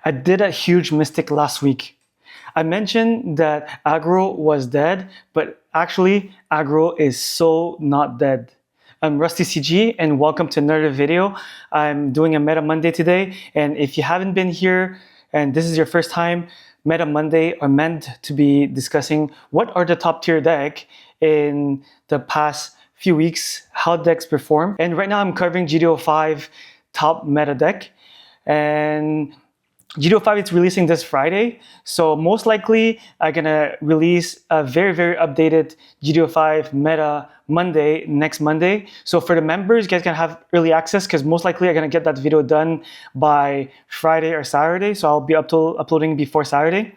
I did a huge mistake last week. I mentioned that Aggro was dead, but actually Aggro is so not dead. I'm Rusty CG and welcome to another video. I'm doing a Meta Monday today, and if you haven't been here and this is your first time, Meta Monday are meant to be discussing what are the top tier deck in the past few weeks, how decks perform. And right now I'm covering GTO 5 top meta deck, and GTO 5 is releasing this Friday, so most likely I'm gonna release a very updated GTO 5 meta Monday, next Monday. So for the members, you guys can have early access because most likely I'm gonna get that video done by Friday or Saturday, so I'll be uploading before Saturday.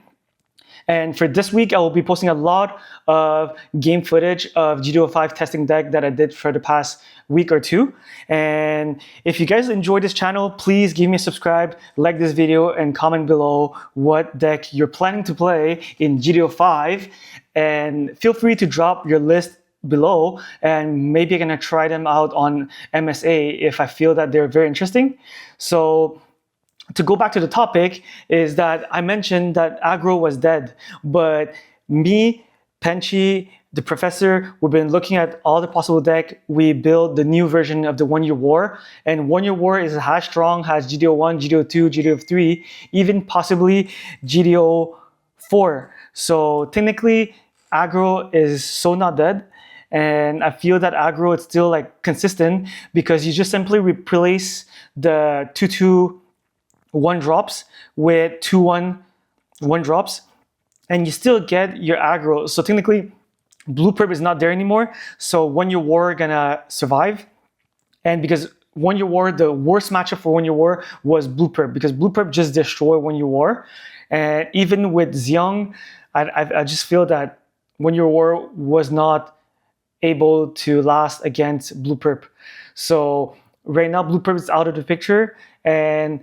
And for this week, I will be posting a lot of game footage of GTO 5 testing deck that I did for the past week or two. And if you guys enjoy this channel, please give me a subscribe, like this video, and comment below what deck you're planning to play in GTO 5. And feel free to drop your list below, and maybe I'm gonna try them out on MSA if I feel that they're very interesting. So to go back to the topic is that I mentioned that Aggro was dead, but me, Penchi, the professor, we've been looking at all the possible deck. We built the new version of the 1 Year War, and 1 Year War is as strong, has GTO 1, GTO 2, GTO 3, even possibly GTO 4. So technically, Aggro is so not dead. And I feel that Aggro is still like consistent because you just simply replace the 2/2 1 drops with 2/1 1 drops, and you still get your aggro. So technically, Blue Perp is not there anymore. So 1 Year War gonna survive, and because 1 Year War, the worst matchup for 1 Year War was Blue Perp because Blue Perp just destroyed 1 Year War, and even with Xiong, I just feel that 1 Year War was not able to last against Blue Perp. So right now, Blue Perp is out of the picture, and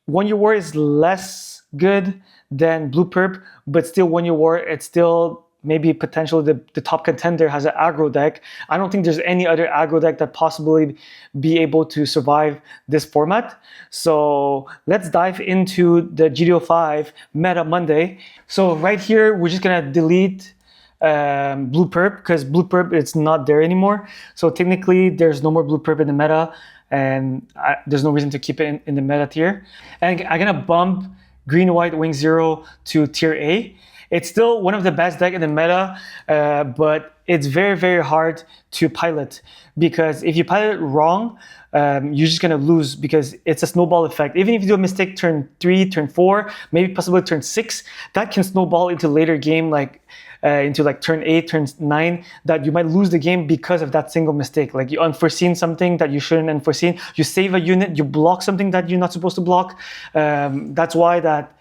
1 Year War is less good than Blue Perp, but still 1 Year War, it's still maybe potentially the top contender, has an aggro deck. I don't think there's any other aggro deck that possibly be able to survive this format. So let's dive into the GTO 5 Meta Monday. So right here, we're just gonna delete Blue Perp because Blue Perp it's not there anymore. So technically, there's no more Blue Perp in the meta, and there's no reason to keep it in the meta tier. And I'm gonna bump Green White Wing Zero to tier A. It's still one of the best deck in the meta, but it's very hard to pilot because if you pilot it wrong, you're just gonna lose because it's a snowball effect. Even if you do a mistake turn 3, turn 4, maybe possibly turn 6, that can snowball into later game, like into like turn 8, turn 9, that you might lose the game because of that single mistake. Like you unforeseen something that you shouldn't unforeseen, you save a unit, you block something that you're not supposed to block. That's why that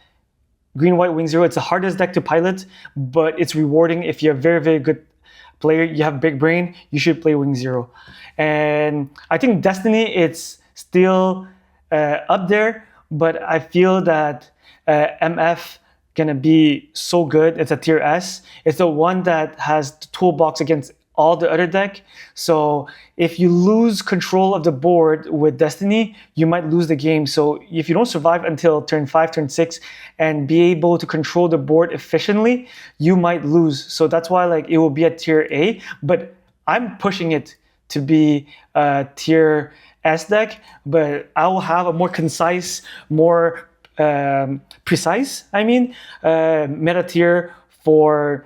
Green White Wing Zero, it's the hardest deck to pilot, but it's rewarding if you're a very good player, you have big brain, you should play Wing Zero. And I think Destiny, it's still up there, but I feel that MF gonna be so good. It's a tier S. It's the one that has the toolbox against all the other deck. So if you lose control of the board with Destiny, you might lose the game. So if you don't survive until turn 5, turn 6, and be able to control the board efficiently, you might lose. So that's why like it will be a tier A, but I'm pushing it to be a tier S deck, but I will have a more concise, more precise, meta tier for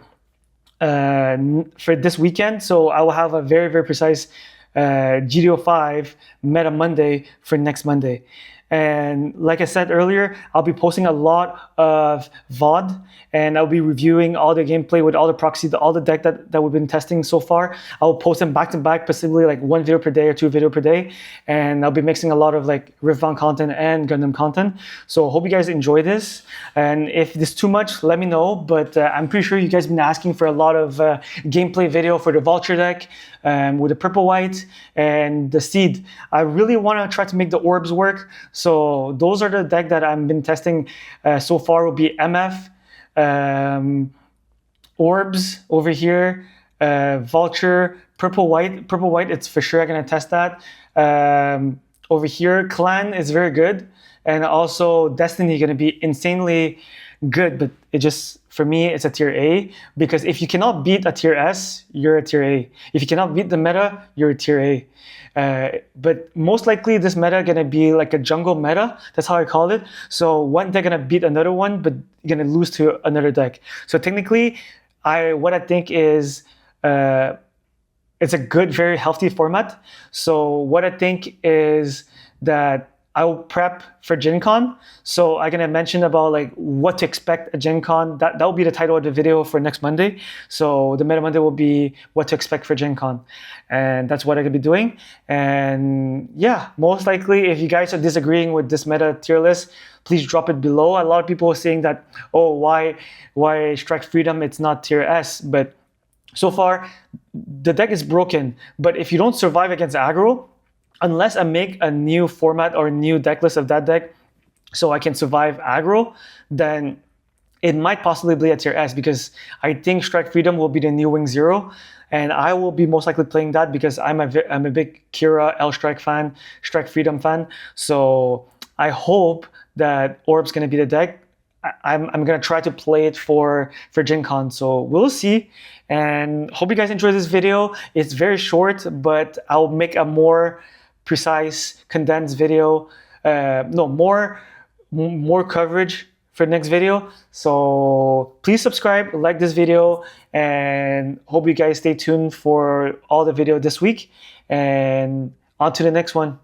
this weekend. So I will have a very precise GTO 5 Meta Monday for next Monday. And like I said earlier, I'll be posting a lot of VOD, and I'll be reviewing all the gameplay with all the proxies, all the deck that we've been testing so far. I'll post them back to back, possibly like 1 video per day or 2 video per day. And I'll be mixing a lot of like Riftbound content and Gundam content. So hope you guys enjoy this. And if this is too much, let me know. But I'm pretty sure you guys have been asking for a lot of gameplay video for the Vulture deck with the purple white and the Seed. I really want to try to make the orbs work. So those are the deck that I've been testing so far. Will be MF, orbs over here, Vulture, purple white. It's for sure I'm gonna test that. Over here, Clan is very good. and also Destiny gonna be insanely good, but it just, for me, it's a tier A, because if you cannot beat a tier S, you're a tier A. If you cannot beat the meta, you're a tier A. But most likely this meta gonna be like a jungle meta. That's how I call it. So one deck gonna beat another one, but gonna lose to another deck. So technically, what I think is it's a good, very healthy format. So what I think is that I will prep for Gen Con. So I'm gonna mention about like what to expect at Gen Con. That will be the title of the video for next Monday. So the Meta Monday will be what to expect for Gen Con. And that's what I'm gonna be doing. And yeah, most likely if you guys are disagreeing with this meta tier list, please drop it below. A lot of people are saying that, oh, why Strike Freedom, it's not tier S, but so far the deck is broken. But if you don't survive against aggro, unless I make a new format or a new deck list of that deck so I can survive aggro, then it might possibly be a tier S, because I think Strike Freedom will be the new Wing Zero, and I will be most likely playing that because I'm a big Kira, L-Strike fan, Strike Freedom fan. So I hope that Orb's gonna be the deck. I'm gonna try to play it for Gen Con, so we'll see. And hope you guys enjoyed this video. It's very short, but I'll make a more precise, condensed video. More coverage for the next video. So please subscribe, like this video, and hope you guys stay tuned for all the video this week. And on to the next one.